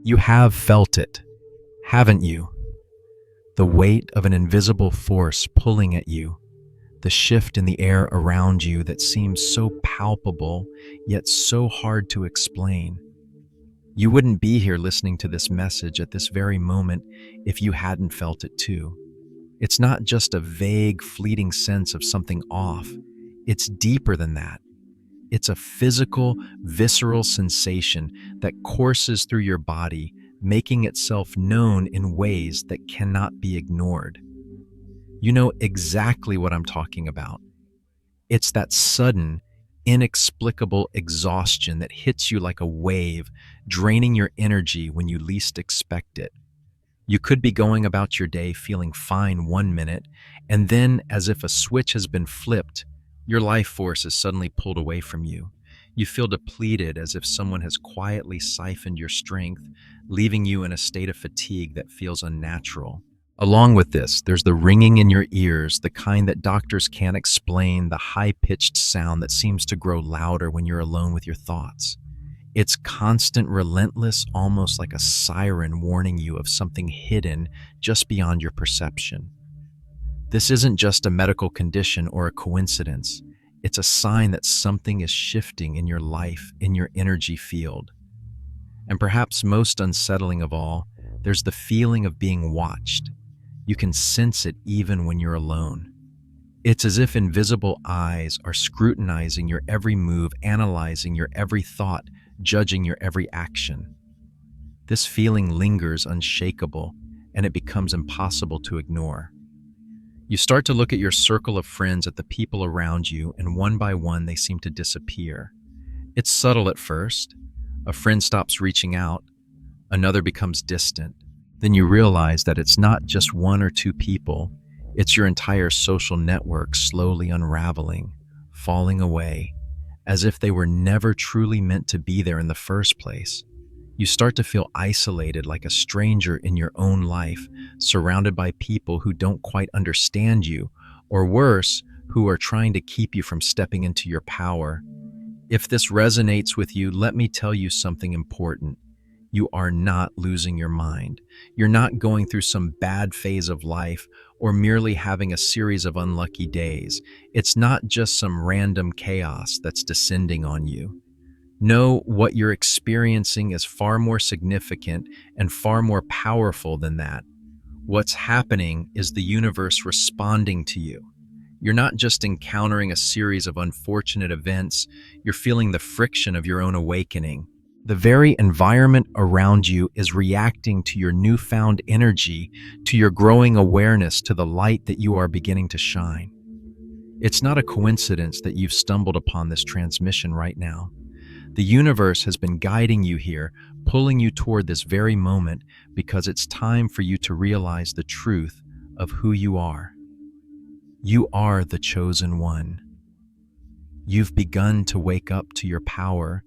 You have felt it, haven't you? The weight of an invisible force pulling at you, the shift in the air around you that seems so palpable, yet so hard to explain. You wouldn't be here listening to this message at this very moment if you hadn't felt it too. It's not just a vague, fleeting sense of something off. It's deeper than that. It's a physical, visceral sensation that courses through your body, making itself known in ways that cannot be ignored. You know exactly what I'm talking about. It's that sudden, inexplicable exhaustion that hits you like a wave, draining your energy when you least expect it. You could be going about your day feeling fine one minute, and then, as if a switch has been flipped, your life force is suddenly pulled away from you. You feel depleted as if someone has quietly siphoned your strength, leaving you in a state of fatigue that feels unnatural. Along with this, there's the ringing in your ears, the kind that doctors can't explain, the high-pitched sound that seems to grow louder when you're alone with your thoughts. It's constant, relentless, almost like a siren warning you of something hidden just beyond your perception. This isn't just a medical condition or a coincidence. It's a sign that something is shifting in your life, in your energy field. And perhaps most unsettling of all, there's the feeling of being watched. You can sense it even when you're alone. It's as if invisible eyes are scrutinizing your every move, analyzing your every thought, judging your every action. This feeling lingers unshakable, and it becomes impossible to ignore. You start to look at your circle of friends, at the people around you, and one by one they seem to disappear. It's subtle at first. A friend stops reaching out, another becomes distant. Then you realize that it's not just one or two people, it's your entire social network slowly unraveling, falling away, as if they were never truly meant to be there in the first place. You start to feel isolated, like a stranger in your own life, surrounded by people who don't quite understand you, or worse, who are trying to keep you from stepping into your power. If this resonates with you, let me tell you something important. You are not losing your mind. You're not going through some bad phase of life or merely having a series of unlucky days. It's not just some random chaos that's descending on you. No, what you're experiencing is far more significant and far more powerful than that. What's happening is the universe responding to you. You're not just encountering a series of unfortunate events, you're feeling the friction of your own awakening. The very environment around you is reacting to your newfound energy, to your growing awareness, to the light that you are beginning to shine. It's not a coincidence that you've stumbled upon this transmission right now. The universe has been guiding you here, pulling you toward this very moment, because it's time for you to realize the truth of who you are. You are the chosen one. You've begun to wake up to your power,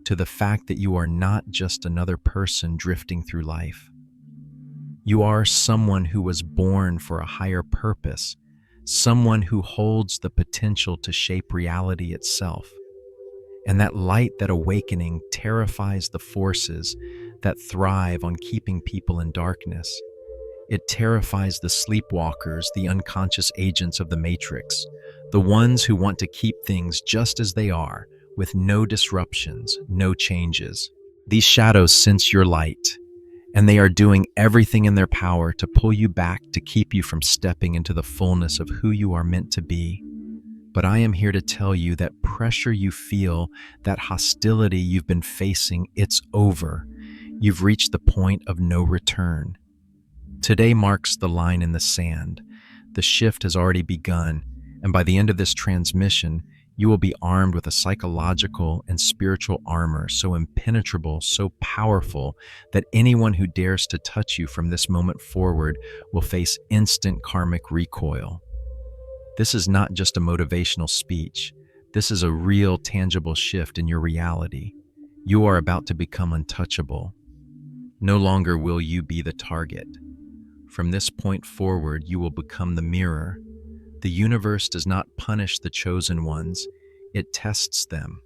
to the fact that you are not just another person drifting through life. You are someone who was born for a higher purpose, someone who holds the potential to shape reality itself. And that light, that awakening, terrifies the forces that thrive on keeping people in darkness. It terrifies the sleepwalkers, the unconscious agents of the Matrix, the ones who want to keep things just as they are, with no disruptions, no changes. These shadows sense your light, and they are doing everything in their power to pull you back, to keep you from stepping into the fullness of who you are meant to be. But I am here to tell you that pressure you feel, that hostility you've been facing, it's over. You've reached the point of no return. Today marks the line in the sand. The shift has already begun, and by the end of this transmission, you will be armed with a psychological and spiritual armor so impenetrable, so powerful, that anyone who dares to touch you from this moment forward will face instant karmic recoil. This is not just a motivational speech. This is a real, tangible shift in your reality. You are about to become untouchable. No longer will you be the target. From this point forward, you will become the mirror. The universe does not punish the chosen ones, it tests them.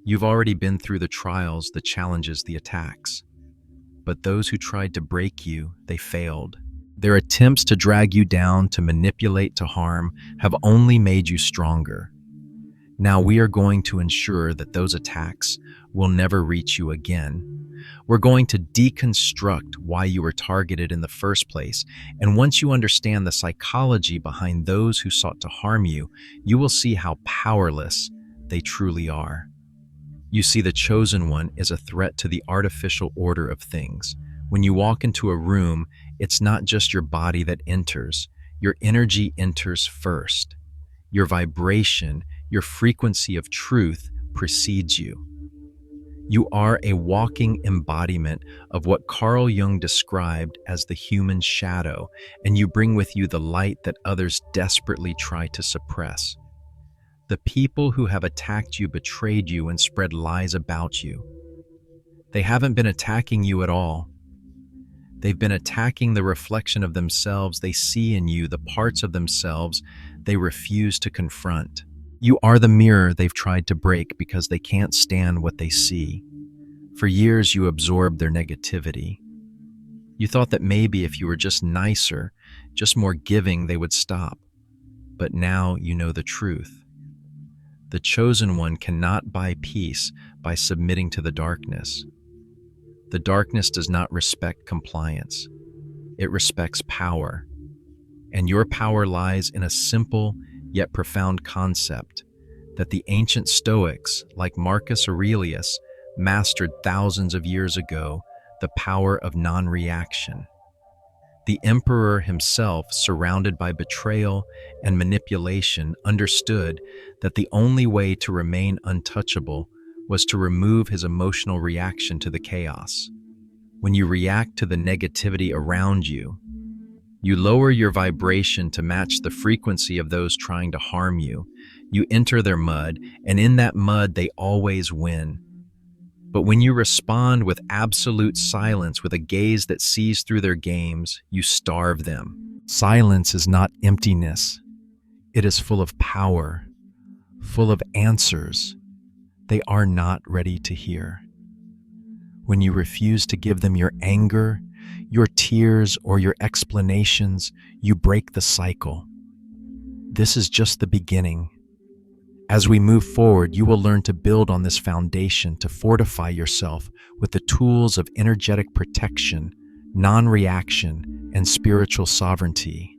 You've already been through the trials, the challenges, the attacks. but those who tried to break you, they failed. Their attempts to drag you down, to manipulate, to harm, have only made you stronger. Now we are going to ensure that those attacks will never reach you again. We're going to deconstruct why you were targeted in the first place, and once you understand the psychology behind those who sought to harm you, you will see how powerless they truly are. You see, the chosen one is a threat to the artificial order of things. When you walk into a room, it's not just your body that enters. Your energy enters first. Your vibration, your frequency of truth precedes you. You are a walking embodiment of what Carl Jung described as the human shadow, and you bring with you the light that others desperately try to suppress. The people who have attacked you betrayed you and spread lies about you. They haven't been attacking you at all. They've been attacking the reflection of themselves they see in you, the parts of themselves they refuse to confront. You are the mirror they've tried to break because they can't stand what they see. For years, you absorbed their negativity. You thought that maybe if you were just nicer, just more giving, they would stop. But now you know the truth. The chosen one cannot buy peace by submitting to the darkness. The darkness does not respect compliance. It respects power. And your power lies in a simple yet profound concept that the ancient Stoics, like Marcus Aurelius, mastered thousands of years ago: the power of non-reaction. The emperor himself, surrounded by betrayal and manipulation, understood that the only way to remain untouchable was to remove his emotional reaction to the chaos. When you react to the negativity around you, you lower your vibration to match the frequency of those trying to harm you. You enter their mud, and in that mud they always win. But when you respond with absolute silence, with a gaze that sees through their games, you starve them. Silence is not emptiness. It is full of power, full of answers they are not ready to hear. When you refuse to give them your anger, your tears, or your explanations, you break the cycle. This is just the beginning. As we move forward, you will learn to build on this foundation to fortify yourself with the tools of energetic protection, non-reaction, and spiritual sovereignty.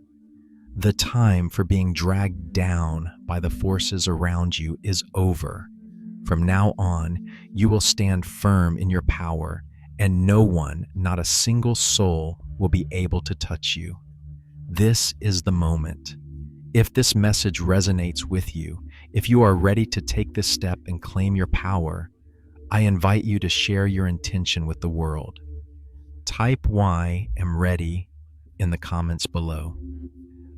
The time for being dragged down by the forces around you is over. From now on, you will stand firm in your power, and no one, not a single soul, will be able to touch you. This is the moment. If this message resonates with you, if you are ready to take this step and claim your power, I invite you to share your intention with the world. Type "I am ready" in the comments below.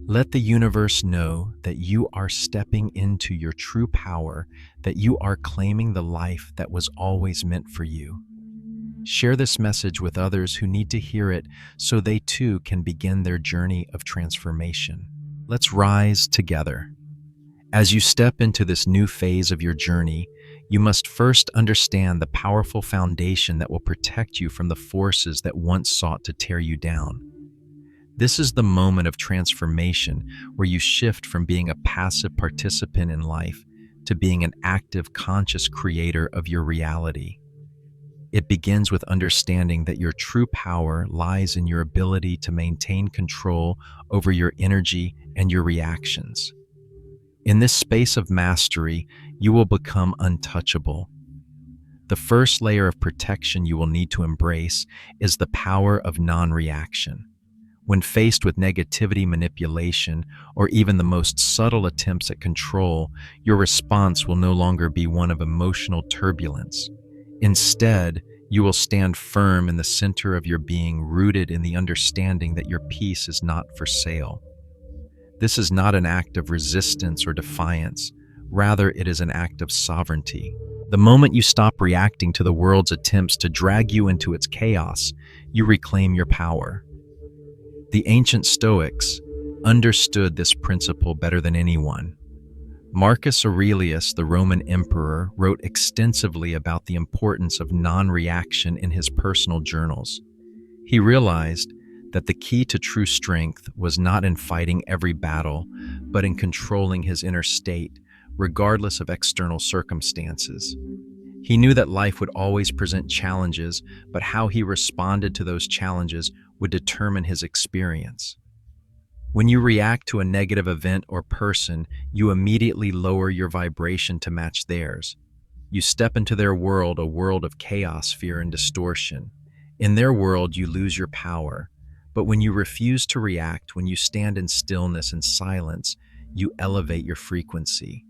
Let the universe know that you are stepping into your true power, that you are claiming the life that was always meant for you. Share this message with others who need to hear it so they too can begin their journey of transformation. Let's rise together. As you step into this new phase of your journey, you must first understand the powerful foundation that will protect you from the forces that once sought to tear you down. This is the moment of transformation where you shift from being a passive participant in life to being an active, conscious creator of your reality. It begins with understanding that your true power lies in your ability to maintain control over your energy and your reactions. In this space of mastery, you will become untouchable. The first layer of protection you will need to embrace is the power of non-reaction. When faced with negativity, manipulation, or even the most subtle attempts at control, your response will no longer be one of emotional turbulence. Instead, you will stand firm in the center of your being, rooted in the understanding that your peace is not for sale. This is not an act of resistance or defiance. Rather, it is an act of sovereignty. The moment you stop reacting to the world's attempts to drag you into its chaos, you reclaim your power. The ancient Stoics understood this principle better than anyone. Marcus Aurelius, the Roman emperor, wrote extensively about the importance of non-reaction in his personal journals. He realized that the key to true strength was not in fighting every battle, but in controlling his inner state, regardless of external circumstances. He knew that life would always present challenges, but how he responded to those challenges would determine his experience. When you react to a negative event or person, you immediately lower your vibration to match theirs. You step into their world, a world of chaos, fear, and distortion. In their world, you lose your power. But when you refuse to react, when you stand in stillness and silence, you elevate your frequency.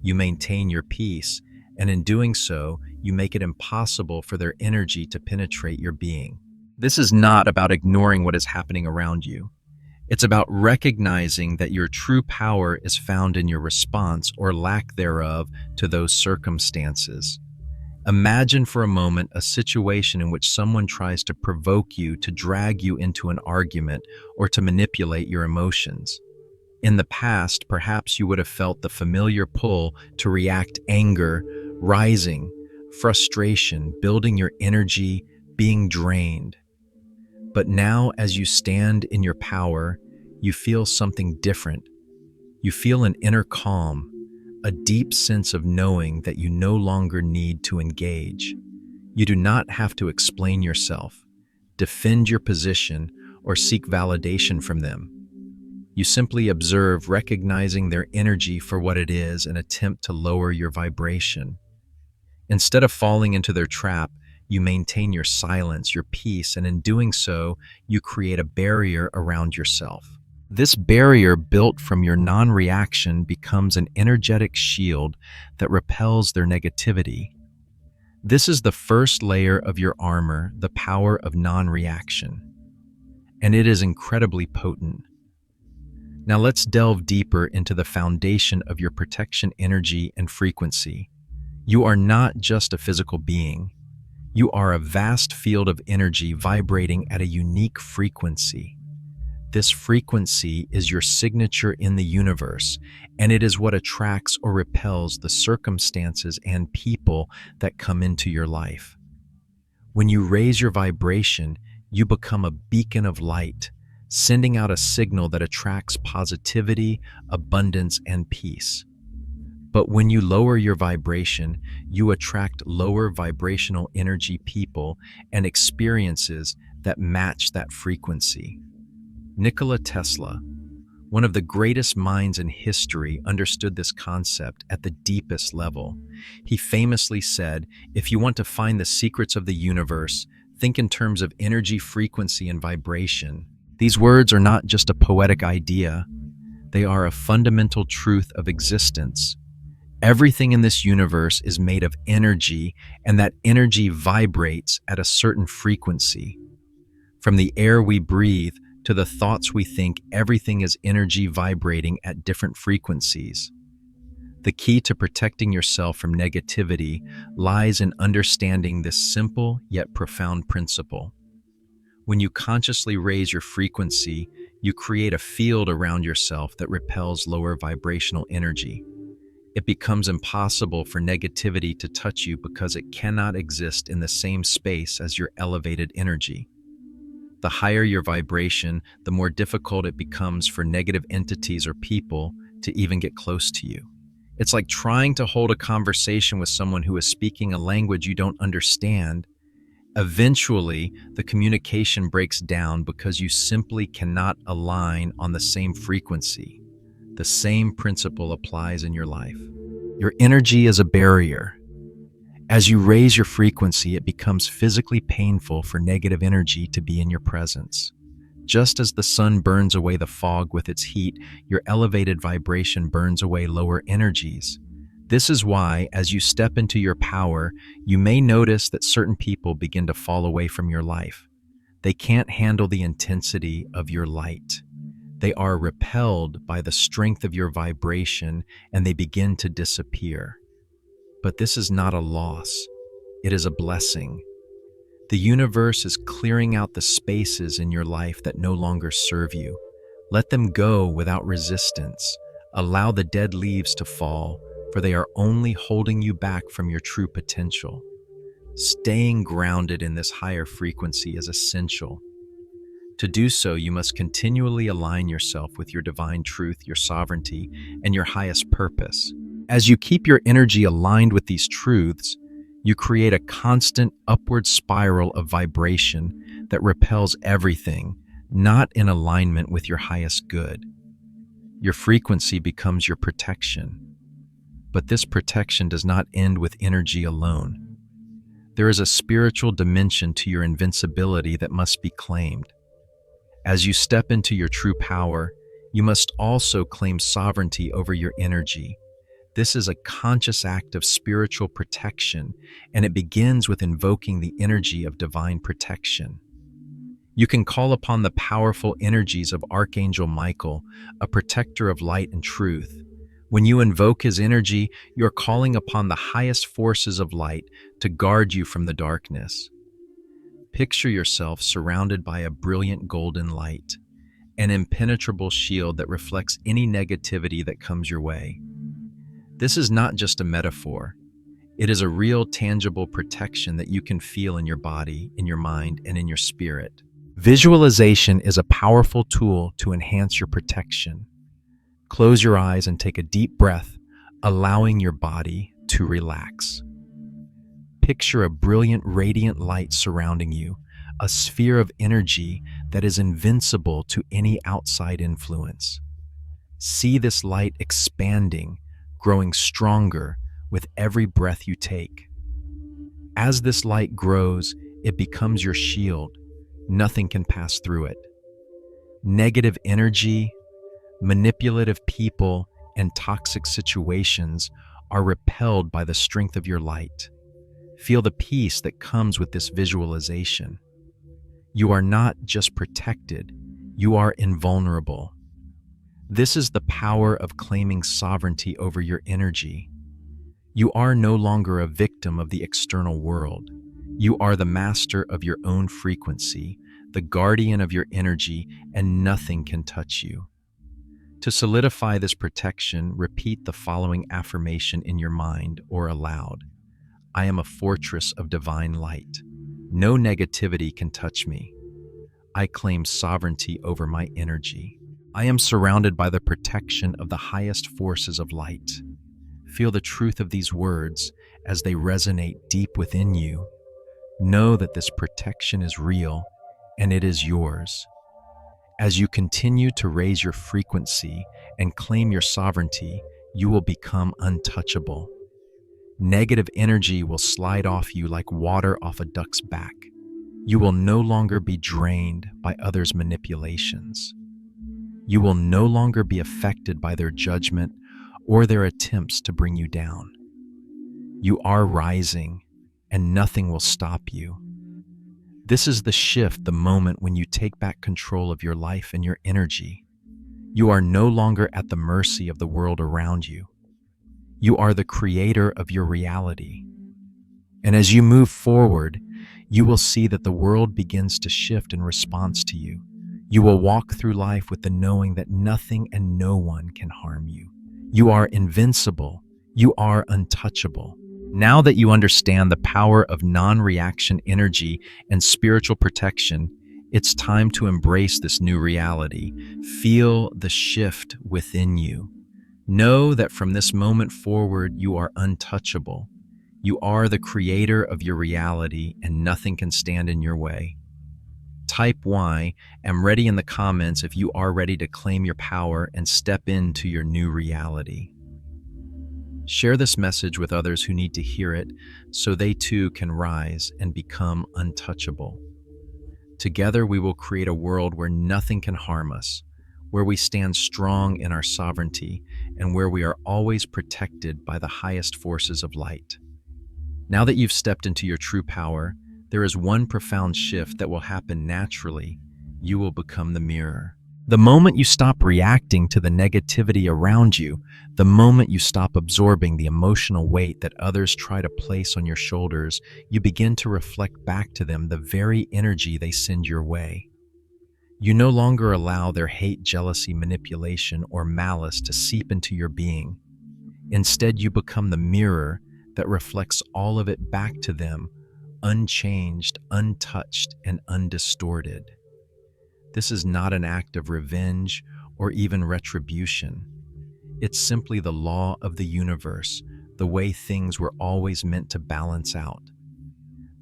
You maintain your peace, and in doing so, you make it impossible for their energy to penetrate your being. This is not about ignoring what is happening around you. It's about recognizing that your true power is found in your response or lack thereof to those circumstances. Imagine for a moment a situation in which someone tries to provoke you, to drag you into an argument, or to manipulate your emotions. In the past, perhaps you would have felt the familiar pull to react: anger, rising, frustration, building your energy, being drained. But now, as you stand in your power, you feel something different. You feel an inner calm, a deep sense of knowing that you no longer need to engage. You do not have to explain yourself, defend your position, or seek validation from them. You simply observe, recognizing their energy for what it is, and attempt to lower your vibration. Instead of falling into their trap, you maintain your silence, your peace, and in doing so, you create a barrier around yourself. This barrier, built from your non-reaction, becomes an energetic shield that repels their negativity. This is the first layer of your armor, the power of non-reaction, and it is incredibly potent. Now let's delve deeper into the foundation of your protection energy and frequency. You are not just a physical being. You are a vast field of energy vibrating at a unique frequency. This frequency is your signature in the universe, and it is what attracts or repels the circumstances and people that come into your life. When you raise your vibration, you become a beacon of light, sending out a signal that attracts positivity, abundance, and peace. But when you lower your vibration, you attract lower vibrational energy people and experiences that match that frequency. Nikola Tesla, one of the greatest minds in history, understood this concept at the deepest level. He famously said, "If you want to find the secrets of the universe, think in terms of energy, frequency, and vibration." These words are not just a poetic idea. They are a fundamental truth of existence. Everything in this universe is made of energy, and that energy vibrates at a certain frequency. From the air we breathe to the thoughts we think, everything is energy vibrating at different frequencies. The key to protecting yourself from negativity lies in understanding this simple yet profound principle. When you consciously raise your frequency, you create a field around yourself that repels lower vibrational energy. It becomes impossible for negativity to touch you because it cannot exist in the same space as your elevated energy. The higher your vibration, the more difficult it becomes for negative entities or people to even get close to you. It's like trying to hold a conversation with someone who is speaking a language you don't understand. Eventually, the communication breaks down because you simply cannot align on the same frequency. The same principle applies in your life. Your energy is a barrier. As you raise your frequency, it becomes physically painful for negative energy to be in your presence. Just as the sun burns away the fog with its heat, your elevated vibration burns away lower energies. This is why, as you step into your power, you may notice that certain people begin to fall away from your life. They can't handle the intensity of your light. They are repelled by the strength of your vibration, and they begin to disappear. But this is not a loss. It is a blessing. The universe is clearing out the spaces in your life that no longer serve you. Let them go without resistance. Allow the dead leaves to fall, for they are only holding you back from your true potential. Staying grounded in this higher frequency is essential. To do so, you must continually align yourself with your divine truth, your sovereignty, and your highest purpose. As you keep your energy aligned with these truths, you create a constant upward spiral of vibration that repels everything not in alignment with your highest good. Your frequency becomes your protection. But this protection does not end with energy alone. There is a spiritual dimension to your invincibility that must be claimed. As you step into your true power, you must also claim sovereignty over your energy. This is a conscious act of spiritual protection, and it begins with invoking the energy of divine protection. You can call upon the powerful energies of Archangel Michael, a protector of light and truth. When you invoke his energy, you are calling upon the highest forces of light to guard you from the darkness. Picture yourself surrounded by a brilliant golden light, an impenetrable shield that reflects any negativity that comes your way. This is not just a metaphor. It is a real, tangible protection that you can feel in your body, in your mind, and in your spirit. Visualization is a powerful tool to enhance your protection. Close your eyes and take a deep breath, allowing your body to relax. Picture a brilliant, radiant light surrounding you, a sphere of energy that is invincible to any outside influence. See this light expanding, growing stronger with every breath you take. As this light grows, it becomes your shield. Nothing can pass through it. Negative energy, manipulative people, and toxic situations are repelled by the strength of your light. Feel the peace that comes with this visualization. You are not just protected, you are invulnerable. This is the power of claiming sovereignty over your energy. You are no longer a victim of the external world. You are the master of your own frequency, the guardian of your energy, and nothing can touch you. To solidify this protection, repeat the following affirmation in your mind or aloud. I am a fortress of divine light. No negativity can touch me. I claim sovereignty over my energy. I am surrounded by the protection of the highest forces of light. Feel the truth of these words as they resonate deep within you. Know that this protection is real and it is yours. As you continue to raise your frequency and claim your sovereignty, you will become untouchable. Negative energy will slide off you like water off a duck's back. You will no longer be drained by others' manipulations. You will no longer be affected by their judgment or their attempts to bring you down. You are rising, and nothing will stop you. This is the shift, the moment when you take back control of your life and your energy. You are no longer at the mercy of the world around you. You are the creator of your reality. And as you move forward, you will see that the world begins to shift in response to you. You will walk through life with the knowing that nothing and no one can harm you. You are invincible. You are untouchable. Now that you understand the power of non-reaction energy and spiritual protection, it's time to embrace this new reality. Feel the shift within you. Know that from this moment forward, you are untouchable. You are the creator of your reality, and nothing can stand in your way. Type Y, am ready in the comments if you are ready to claim your power and step into your new reality. Share this message with others who need to hear it so they too can rise and become untouchable. Together we will create a world where nothing can harm us, where we stand strong in our sovereignty, and where we are always protected by the highest forces of light. Now that you've stepped into your true power, there is one profound shift that will happen naturally. You will become the mirror. The moment you stop reacting to the negativity around you, the moment you stop absorbing the emotional weight that others try to place on your shoulders, you begin to reflect back to them the very energy they send your way. You no longer allow their hate, jealousy, manipulation, or malice to seep into your being. Instead, you become the mirror that reflects all of it back to them, unchanged, untouched, and undistorted. This is not an act of revenge or even retribution. It's simply the law of the universe, the way things were always meant to balance out.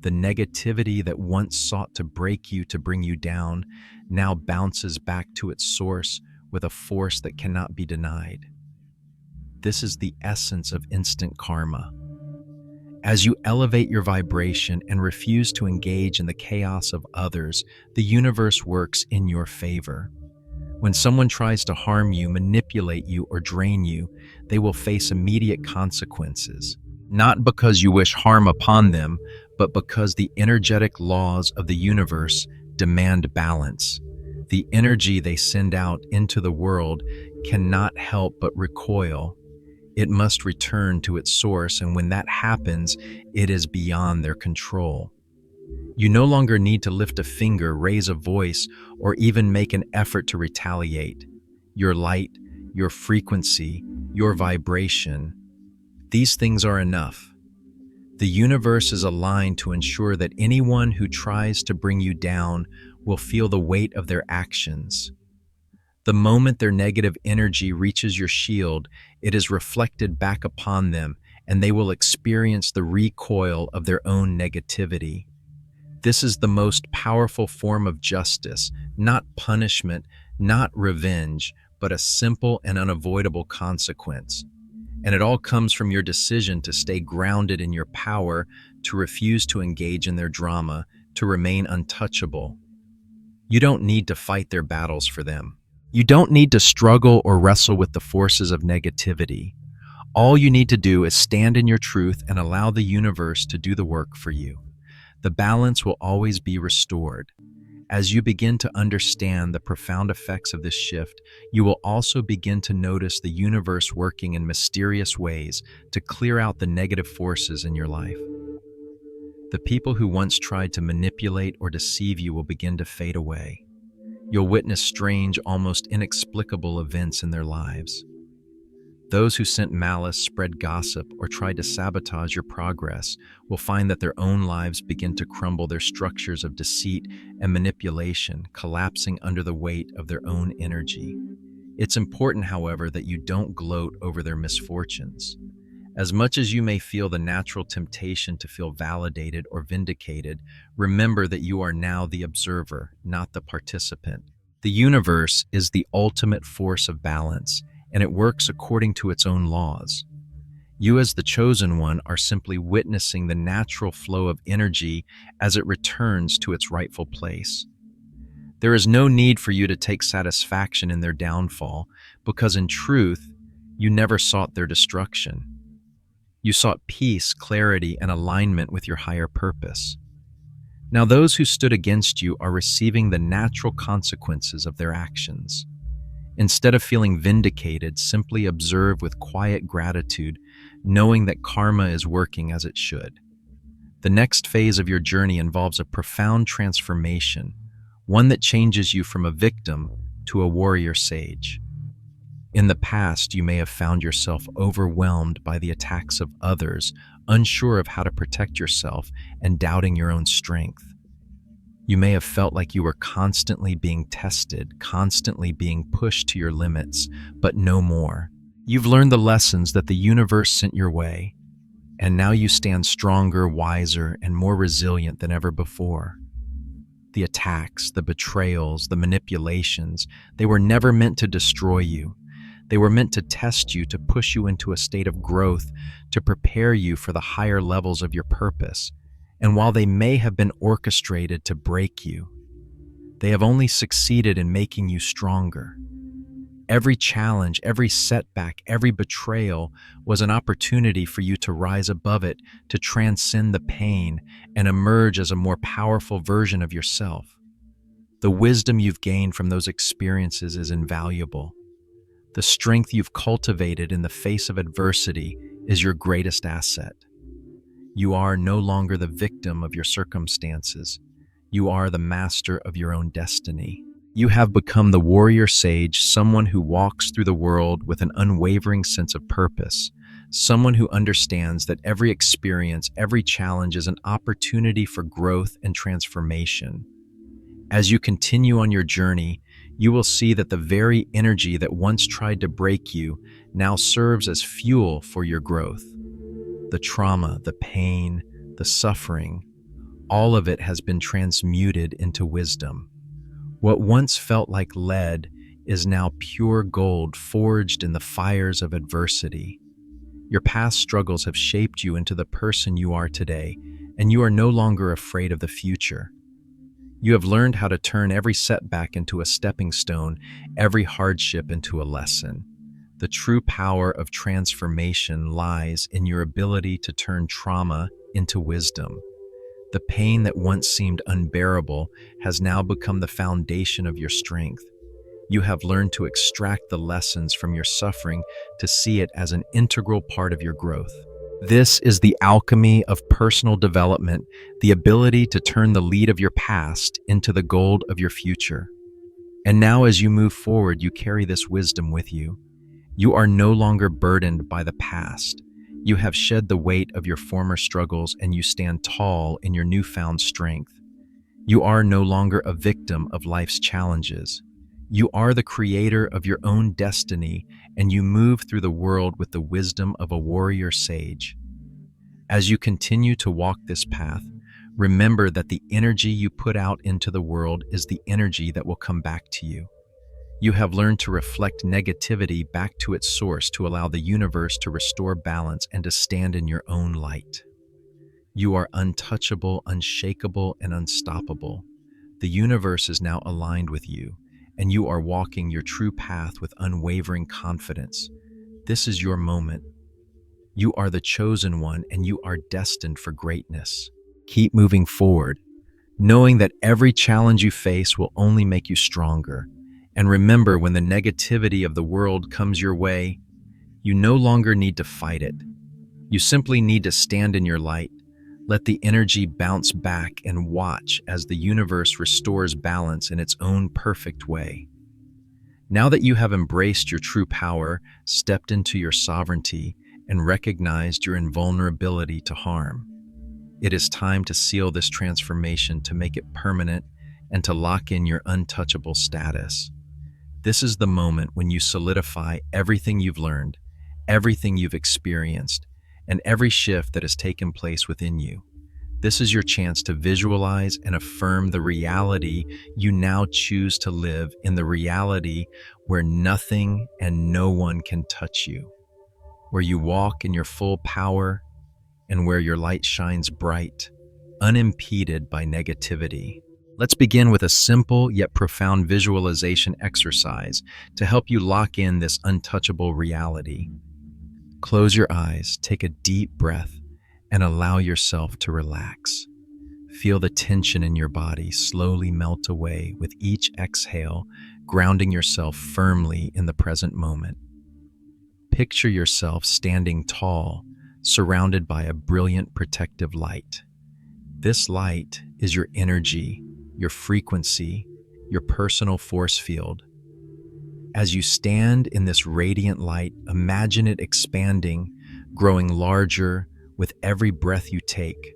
The negativity that once sought to break you to bring you down now bounces back to its source with a force that cannot be denied. This is the essence of instant karma. As you elevate your vibration and refuse to engage in the chaos of others, the universe works in your favor. When someone tries to harm you, manipulate you, or drain you, they will face immediate consequences. Not because you wish harm upon them, but because the energetic laws of the universe demand balance. The energy they send out into the world cannot help but recoil. It must return to its source, and when that happens, it is beyond their control. You no longer need to lift a finger, raise a voice, or even make an effort to retaliate. Your light, your frequency, your vibration, these things are enough. The universe is aligned to ensure that anyone who tries to bring you down will feel the weight of their actions. The moment their negative energy reaches your shield, it is reflected back upon them, and they will experience the recoil of their own negativity. This is the most powerful form of justice, not punishment, not revenge, but a simple and unavoidable consequence. And it all comes from your decision to stay grounded in your power, to refuse to engage in their drama, to remain untouchable. You don't need to fight their battles for them. You don't need to struggle or wrestle with the forces of negativity. All you need to do is stand in your truth and allow the universe to do the work for you. The balance will always be restored. As you begin to understand the profound effects of this shift, you will also begin to notice the universe working in mysterious ways to clear out the negative forces in your life. The people who once tried to manipulate or deceive you will begin to fade away. You'll witness strange, almost inexplicable events in their lives. Those who sent malice, spread gossip, or tried to sabotage your progress will find that their own lives begin to crumble, their structures of deceit and manipulation collapsing under the weight of their own energy. It's important, however, that you don't gloat over their misfortunes. As much as you may feel the natural temptation to feel validated or vindicated, remember that you are now the observer, not the participant. The universe is the ultimate force of balance, and it works according to its own laws. You, as the chosen one, are simply witnessing the natural flow of energy as it returns to its rightful place. There is no need for you to take satisfaction in their downfall, because in truth, you never sought their destruction. You sought peace, clarity, and alignment with your higher purpose. Now those who stood against you are receiving the natural consequences of their actions. Instead of feeling vindicated, simply observe with quiet gratitude, knowing that karma is working as it should. The next phase of your journey involves a profound transformation, one that changes you from a victim to a warrior sage. In the past, you may have found yourself overwhelmed by the attacks of others, unsure of how to protect yourself, and doubting your own strength. You may have felt like you were constantly being tested, constantly being pushed to your limits, but no more. You've learned the lessons that the universe sent your way, and now you stand stronger, wiser, and more resilient than ever before. The attacks, the betrayals, the manipulations, they were never meant to destroy you. They were meant to test you, to push you into a state of growth, to prepare you for the higher levels of your purpose. And while they may have been orchestrated to break you, they have only succeeded in making you stronger. Every challenge, every setback, every betrayal was an opportunity for you to rise above it, to transcend the pain, and emerge as a more powerful version of yourself. The wisdom you've gained from those experiences is invaluable. The strength you've cultivated in the face of adversity is your greatest asset. You are no longer the victim of your circumstances. You are the master of your own destiny. You have become the warrior sage, someone who walks through the world with an unwavering sense of purpose, someone who understands that every experience, every challenge is an opportunity for growth and transformation. As you continue on your journey, you will see that the very energy that once tried to break you now serves as fuel for your growth. The trauma, the pain, the suffering, all of it has been transmuted into wisdom. What once felt like lead is now pure gold forged in the fires of adversity. Your past struggles have shaped you into the person you are today, and you are no longer afraid of the future. You have learned how to turn every setback into a stepping stone, every hardship into a lesson. The true power of transformation lies in your ability to turn trauma into wisdom. The pain that once seemed unbearable has now become the foundation of your strength. You have learned to extract the lessons from your suffering to see it as an integral part of your growth. This is the alchemy of personal development, the ability to turn the lead of your past into the gold of your future. And now as you move forward, you carry this wisdom with you. You are no longer burdened by the past. You have shed the weight of your former struggles and you stand tall in your newfound strength. You are no longer a victim of life's challenges. You are the creator of your own destiny, and you move through the world with the wisdom of a warrior sage. As you continue to walk this path, remember that the energy you put out into the world is the energy that will come back to you. You have learned to reflect negativity back to its source to allow the universe to restore balance and to stand in your own light. You are untouchable, unshakable, and unstoppable. The universe is now aligned with you, and you are walking your true path with unwavering confidence. This is your moment. You are the chosen one, and you are destined for greatness. Keep moving forward, knowing that every challenge you face will only make you stronger. And remember, when the negativity of the world comes your way, you no longer need to fight it. You simply need to stand in your light. Let the energy bounce back and watch as the universe restores balance in its own perfect way. Now that you have embraced your true power, stepped into your sovereignty, and recognized your invulnerability to harm, it is time to seal this transformation, to make it permanent, and to lock in your untouchable status. This is the moment when you solidify everything you've learned, everything you've experienced, and every shift that has taken place within you. This is your chance to visualize and affirm the reality you now choose to live in, the reality where nothing and no one can touch you, where you walk in your full power, and where your light shines bright, unimpeded by negativity. Let's begin with a simple yet profound visualization exercise to help you lock in this untouchable reality. Close your eyes, take a deep breath, and allow yourself to relax. Feel the tension in your body slowly melt away with each exhale, grounding yourself firmly in the present moment. Picture yourself standing tall, surrounded by a brilliant protective light. This light is your energy, your frequency, your personal force field. As you stand in this radiant light, imagine it expanding, growing larger with every breath you take.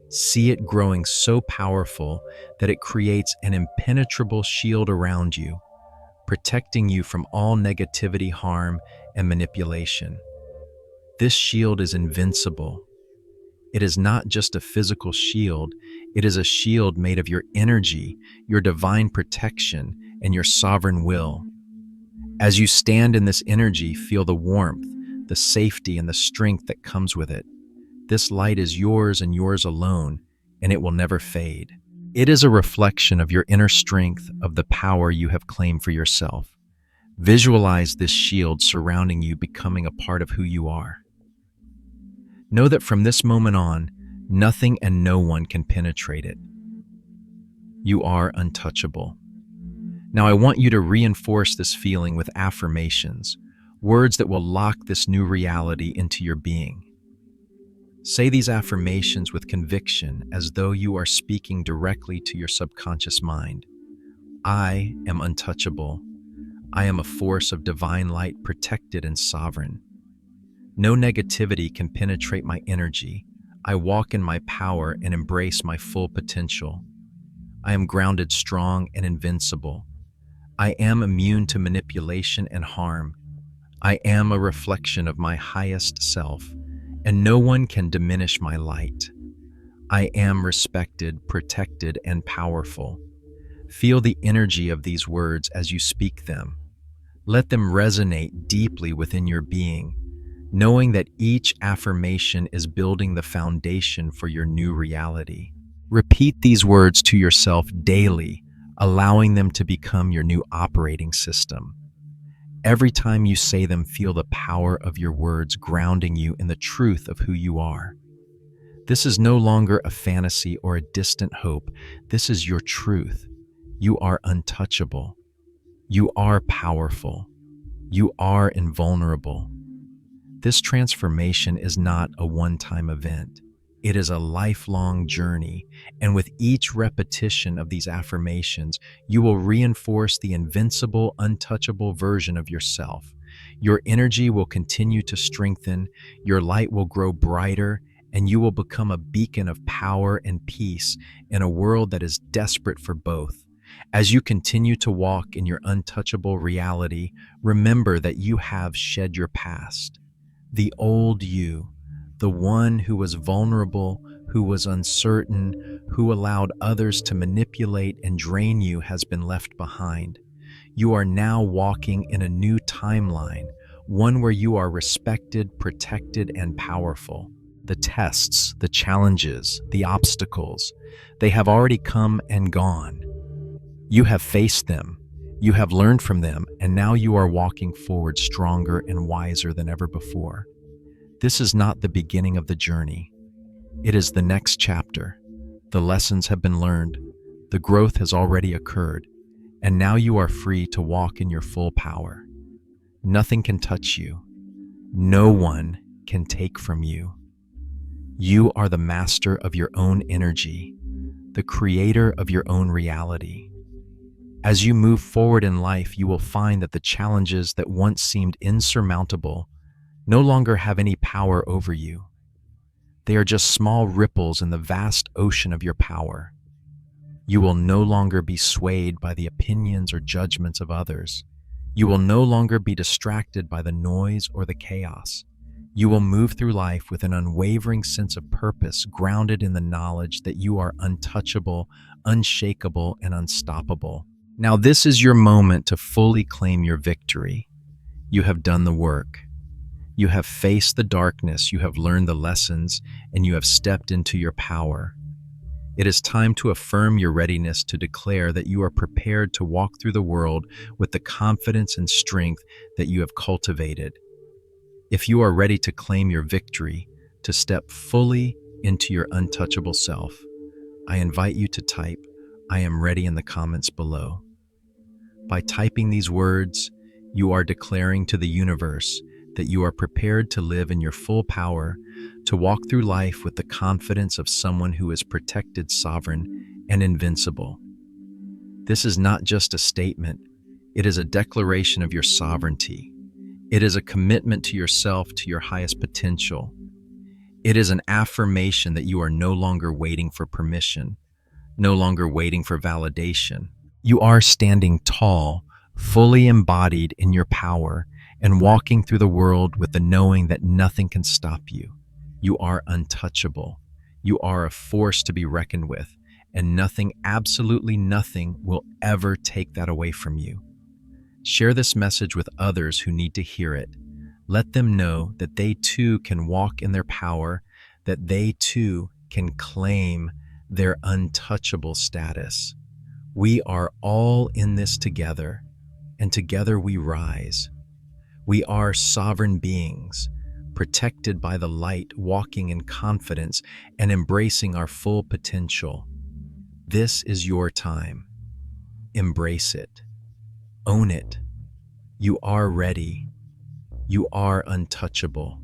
See it growing so powerful that it creates an impenetrable shield around you, protecting you from all negativity, harm, and manipulation. This shield is invincible. It is not just a physical shield, it is a shield made of your energy, your divine protection, and your sovereign will. As you stand in this energy, feel the warmth, the safety, and the strength that comes with it. This light is yours and yours alone, and it will never fade. It is a reflection of your inner strength, of the power you have claimed for yourself. Visualize this shield surrounding you, becoming a part of who you are. Know that from this moment on, nothing and no one can penetrate it. You are untouchable. Now I want you to reinforce this feeling with affirmations, words that will lock this new reality into your being. Say these affirmations with conviction, as though you are speaking directly to your subconscious mind. I am untouchable. I am a force of divine light, protected and sovereign. No negativity can penetrate my energy. I walk in my power and embrace my full potential. I am grounded, strong, and invincible. I am immune to manipulation and harm. I am a reflection of my highest self, and no one can diminish my light. I am respected, protected, and powerful. Feel the energy of these words as you speak them. Let them resonate deeply within your being, knowing that each affirmation is building the foundation for your new reality. Repeat these words to yourself daily, allowing them to become your new operating system. Every time you say them, feel the power of your words grounding you in the truth of who you are. This is no longer a fantasy or a distant hope. This is your truth. You are untouchable. You are powerful. You are invulnerable. This transformation is not a one-time event. It is a lifelong journey, and with each repetition of these affirmations, you will reinforce the invincible, untouchable version of yourself. Your energy will continue to strengthen, your light will grow brighter, and you will become a beacon of power and peace in a world that is desperate for both. As you continue to walk in your untouchable reality, remember that you have shed your past. The old you, the one who was vulnerable, who was uncertain, who allowed others to manipulate and drain you, has been left behind. You are now walking in a new timeline, one where you are respected, protected, and powerful. The tests, the challenges, the obstacles, they have already come and gone. You have faced them, you have learned from them, and now you are walking forward stronger and wiser than ever before. This is not the beginning of the journey. It is the next chapter. The lessons have been learned, the growth has already occurred, and now you are free to walk in your full power. Nothing can touch you. No one can take from you. You are the master of your own energy, the creator of your own reality. As you move forward in life, you will find that the challenges that once seemed insurmountable no longer have any power over you. They are just small ripples in the vast ocean of your power. You will no longer be swayed by the opinions or judgments of others. You will no longer be distracted by the noise or the chaos. You will move through life with an unwavering sense of purpose, grounded in the knowledge that you are untouchable, unshakable, and unstoppable. Now, this is your moment to fully claim your victory. You have done the work. You have faced the darkness, you have learned the lessons, and you have stepped into your power. It is time to affirm your readiness to declare that you are prepared to walk through the world with the confidence and strength that you have cultivated. If you are ready to claim your victory, to step fully into your untouchable self, I invite you to type, "I am ready" in the comments below. By typing these words, you are declaring to the universe that you are prepared to live in your full power, to walk through life with the confidence of someone who is protected, sovereign, and invincible. This is not just a statement, it is a declaration of your sovereignty. It is a commitment to yourself, to your highest potential. It is an affirmation that you are no longer waiting for permission, no longer waiting for validation. You are standing tall, fully embodied in your power, and walking through the world with the knowing that nothing can stop you. You are untouchable. You are a force to be reckoned with, and nothing, absolutely nothing, will ever take that away from you. Share this message with others who need to hear it. Let them know that they too can walk in their power, that they too can claim their untouchable status. We are all in this together, and together we rise. We are sovereign beings, protected by the light, walking in confidence and embracing our full potential. This is your time. Embrace it. Own it. You are ready. You are untouchable.